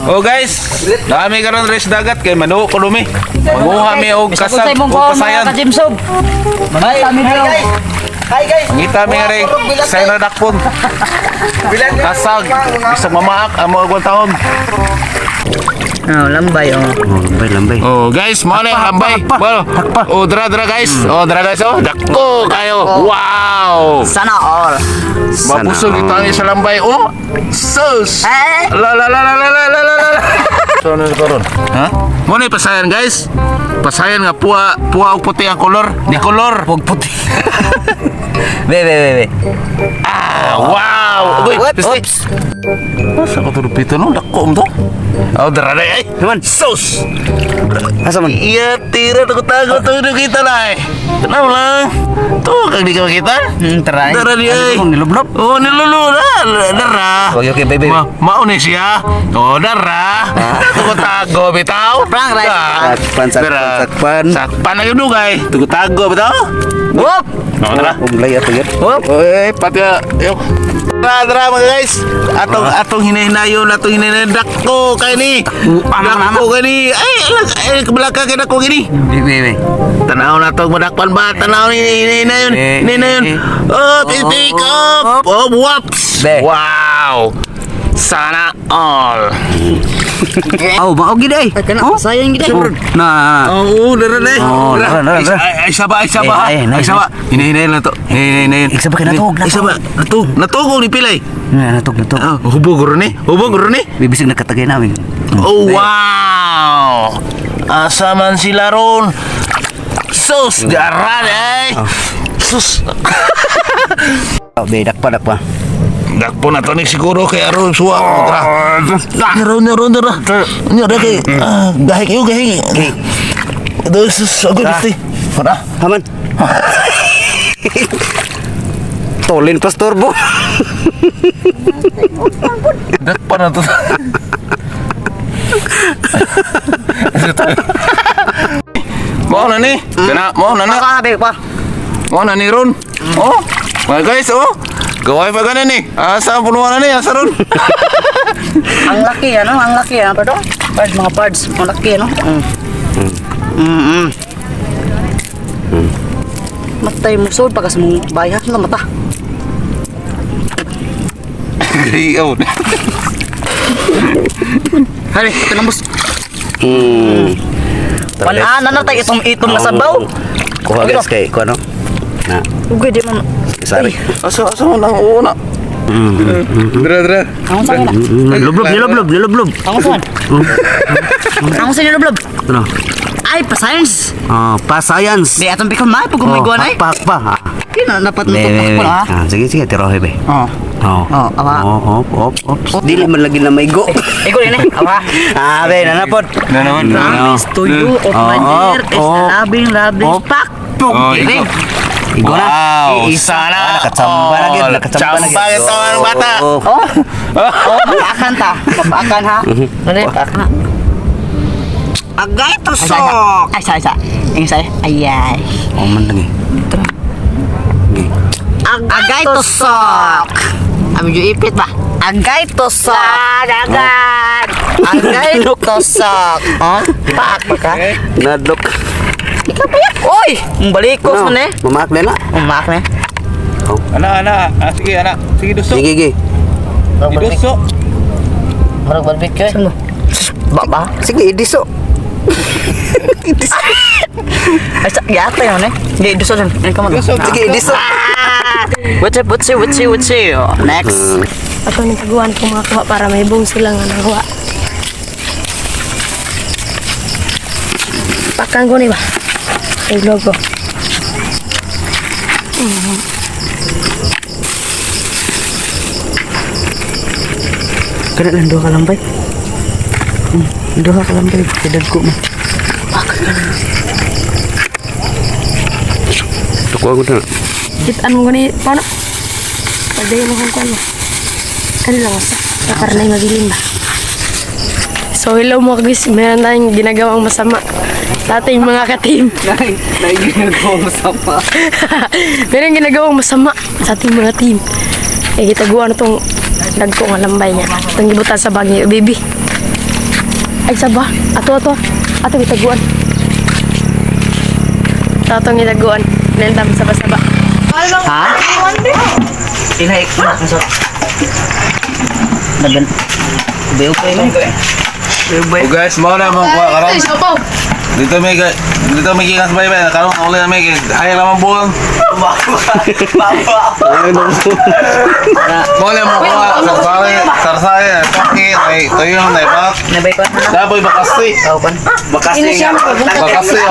Oh guys, dami karon res dagat kay manuo ko dumi. Manguha mi og kasag og pasayan. Hi guys. Ngita mi ring say na dakpon. Kasag bisag mamaak amo og taon. Oh, lambay oh. Lambay. Oh guys, mo na hambay. Oh dra guys. Oh dra guys oh. Dako kayo. Wow. Sana all. Mapusog ito ang isa lambay. Oh. Sus. La. So ano karon? Ha? Mo na pasayan guys. Pasayan nga puwa og puti ang kolor. Di kolor. Pug puti. Be. Ah, wow. Uy, Oops. Sa ko pito no, dako mo to. Oh, dara ay. Naman. Sus. Asa man? Iya, tira ko tago to kita lah. Tenang lang. Tuh kang di kita. Try. Dara di ay. Nilublop. Oh, nilulu dara. Okay, baby. Mau nih siya. Oh, dara. Tuh tago bitaw. Prang rice. Sakpan. Sakpan lagi dugay. Tuh tago bitaw. Wop. Oh, dara. Umlay ato yan. Hop. Oy, pati yuk. Dara mga guys. Atong hinahinayon, atong hinahinayon. Dako kay ni. Dako kay ni. Ay, kebelakang kay dako gini. Be. Tanaw na to madakpan ba? Tanaw ni na yun. Ni na yun. Oh, pick up. Oh, whoops. Wow. Sana all. Oh, mao gid ay. Oh, sayang gid. Na. Oh, dara na. Oh, dara. Ay, saba. Ay, saba. Hinahinay na to. Hinahinay. Iksa ba ka natog? Ay, saba. Natog ni pilay. Natog. Hubog guro ni. Bibisig na katagay namin. Oh, wow. Asa man sila ron. Sus, garan eh. Sus. Be, dakpa. Dakpo na to ni siguro kay aron suwa mo tra. Ron dara. Nya da kay gahi. Dos agad ito. Para. Haman. Tolin pas turbo. Dakpo na to. Mau na ni. Kana mau na. Makabe pa. Mau na ni ron. Oh. Mga guys, oh. Gawai pa ganun eh. Asa punuan na ni, asa ron. Ang laki ano, Pardon? Mga parts, ang laki ano. Matay mo sud pagkas mong bayas na mata. Iyaw. Hari, tinambos. Panaan na tayo itom na sabaw. Kuha guys kay ko ano. Na. Ugay di man. Sari. Asa mo nang una. Dra. Ang sa na. Nilublop. Ang sa. Ang sa nilublop. Ano? Ay, pa science. Pa science. Di atong pikon ma pag gumigo na ay. Pa. Kina dapat mo Be. to ha. Sige, tirohe be. Oh. Awa. Op. Dili man lagi na may go. Iko ni. Awa. Be, nanapod. Na naman. Promise to you of my dear is loving pak. Oh, Ding. Igo na. Wow, Isa sana Nakachamba na gid. Chamba ito ang bata. Akan ta. Akan ha. Dali. Agay to sok. Ay, sa. Ayay. Oh, man lagi. Agay to sok. Ami ju ipit ba? Agay to sok. Dagan. Agay to sok. Pak ka. Nadlok. Ikaw pa yan. Oy! Balikos mo na eh. Mamak na. Umak na. Anak. Sige anak. Sige duso. Sige. Duso. Marag balbik ka eh. Saan mo? Baba? Sige, idiso. Ay, yata yun eh. Hindi, duso dyan. Ano ka mo? Sige, idiso. What's it? Next. Ako nagagawan ko mga kuha para may buong sila nga nakuha. Pakan ko ni ba? Ay logo. Kana lang duha ka lang bay. Duha ka lang bay. Kedad ko mo. Tukuha ko na. Kitaan mo gani paano? Pagdayo mo kung kanya. Kani lang sa para na magiling ba? So hello mga guys, meron tayong ginagawang masama sa ating mga ka-team. Ginagawang masama. Meron ginagawang masama sa ating mga team. Eh, gitaguan na itong nagko nga lambay niya. Itong gibutan sa bag niya, baby. Ay, saba. Ato. Ato, itaguan. Atong itaguan. Nandam saba-saba. Ha? Tinaik na ang sab. Dagan. Ubay-ubay man. Ubay. Oh, guys, mau na mong kuha karon. Dito may gigas bay bay karon uli na may ay lamang buwan. Mau na mong kuha sarsay sakit ay tuyong na bak. Nabay ko na. Dapoy bakasi. Tao pan. Bakasi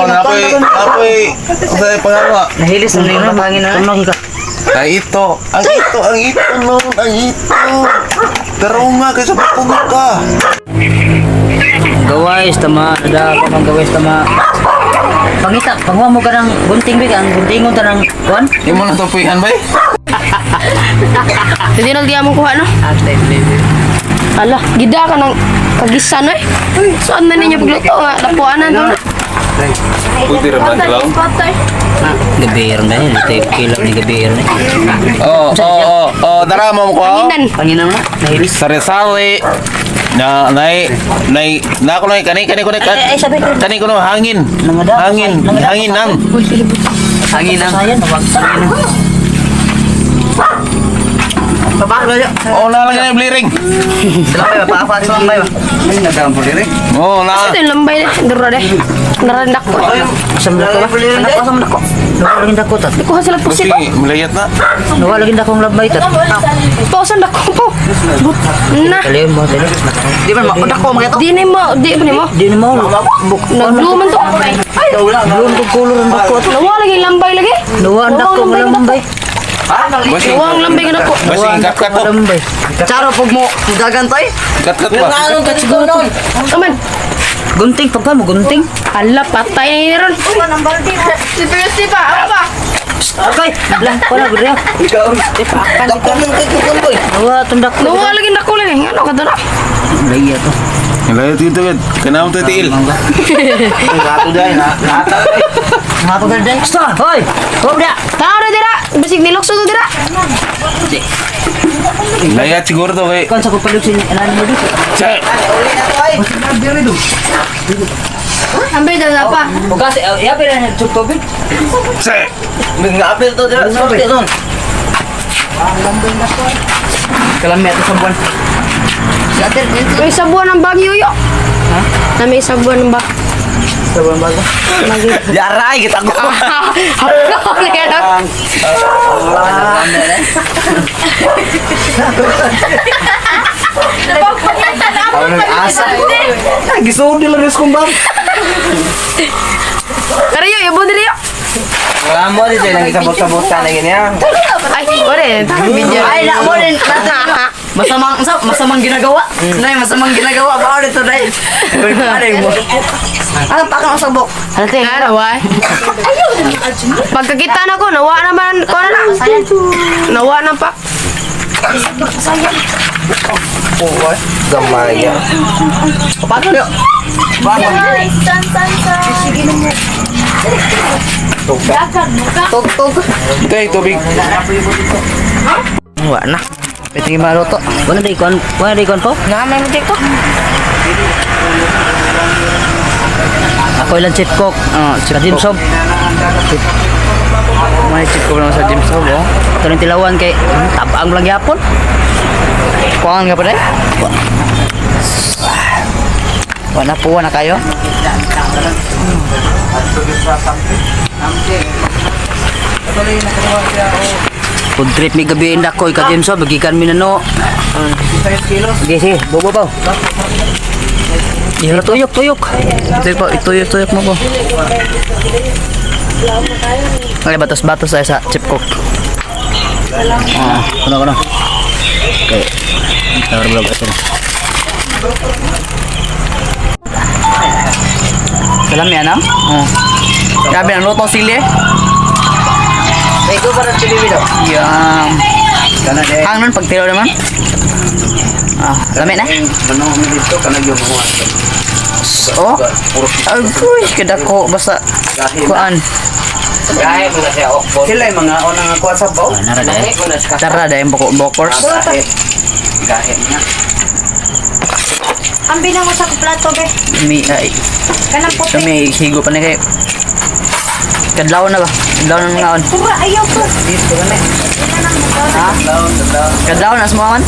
o napoy sa pangalawa. Nahilis na yung pangin na. Tunog ka. Ay ito noon, ang ito. Pero nga kasi pagpunog ka. Gawais tama, ada ka man gawais tama. Pangita, pangwa mo ka ng gunting big, ang guntingon ta ng kuan. Di mo na tupihan bay? Hindi nagdiya mo kuha, no? Ate, baby. Ala, gida ka ng kagisan, eh. Saan na ninyo pagluto nga? Lapuanan to na. Pwede rin ba lang? Gabiir na yun, ito yung kilaw ni gabiir na. Dara mo ko. Panginan. Panginan na, nahilis. Sari-sari. Na ko na kani ko kani ko na hangin. Hangin nang. Hangin na. Sayang, nawagsakin na. Babak na yun. Oh, na lang yung bliring. Sila kayo, paafat sa kayo. Ay, nagdaan po bliring. Oh, na. Ito yung lambay, duro de. Narandak ko. Asam na ko ba? Anak ko, asam na ko. Nawalagin dako tat. Kuha sila po Kasi sila. malayat na. Nawalagin dako ng labay tat. Pausan dako po. Na. Kalim mo, tali. Di ba, dako mo kaya to? Di mo. Di na mo. Nagluman to. Ay, Doon ko kulor ang dako tat. nawa lagi lambay lagi. Nawa ang dako mo lambay. Basi. Nawa ang lambay ka na ko. Basi kat to. Lambay. Charo pag mo gagantay. Kat ba? Ka siguro nun? Aman. Gunting, pagka mo gunting. Ala, patay na yun ron. Si pa, ako pa. Okay, lah, wala gud ya. Ikaw, ipakan ka man kay kukuloy. Nawa tundak ko. Nawa lagi dako lagi. Ano ka to na? Laya to. Malayat dito bet. Kenapa tu tiil? Gato dai na. Gato dai. Stop. Hoy. Hop dia. Tao na dira. Bisig nilokso to dira. Layat siguro to kay. Kan sa pagpalug sin anan mo dito. Che. Ambay daw pa. Bukas ya pera na tubig. Che. Ngapil to dira. Sorte don. Kalamet sa buwan. Gatel May sabuan ng Bagyo yo. Ha? Na may sabuan ng Bagyo. sa buwan bago. Jaray kita ko. Ako lagi na. Asa. Gisod nila res kumbang. Karayo, yabo diri yo. Wala mo di lang isabot-sabot ka na ganyan. Ay, ore, video. Ay, na mo din. Masamang ginagawa. Nay, masamang ginagawa ba ulit to dai. Ano mo? Ano pa ka sabok? Halte, nawa. Pagkakita na ko, nawa naman ko na. Nawa na pa. Gamaya. Paano yo? Tug. Tay tubig. Wala na. Pwede maluto. Wala day kon po? Nga, may mutik ko. Ako ilang chip cook. Sa Jim Sob. May chip cook naman sa Jim Sob. Ito ng tilawan kay tabaang lang yapon. Kuangan ka pa rin? Wala po na kayo. Food trip mi gabi indak ko ka Jim Sob. Bagikan mi na no. Sige, bobo pa. Iya, tuyok. Tuyok mo po. Ay, batos-batos ay sa chip cook. Kuno. Okay. Tawar vlog ito. Salam ya, Nam? Grabe ang lutong sili. Ego para sa video. Yang. Hang nun pagtiro naman. Lamit na? Oh? Agoy, kadako basta kuan. Sila yung mga unang kuha sa baw. Tara dahil bokors. Ambil na mo sa plato, be. May, ay, Kanang puti. may higo pa na kayo. Kadlaw na ba? Kadlaw na mga on. Pura, ayaw ko. Dito ka na. Ha? Kadlaw. Kadlaw na semua man?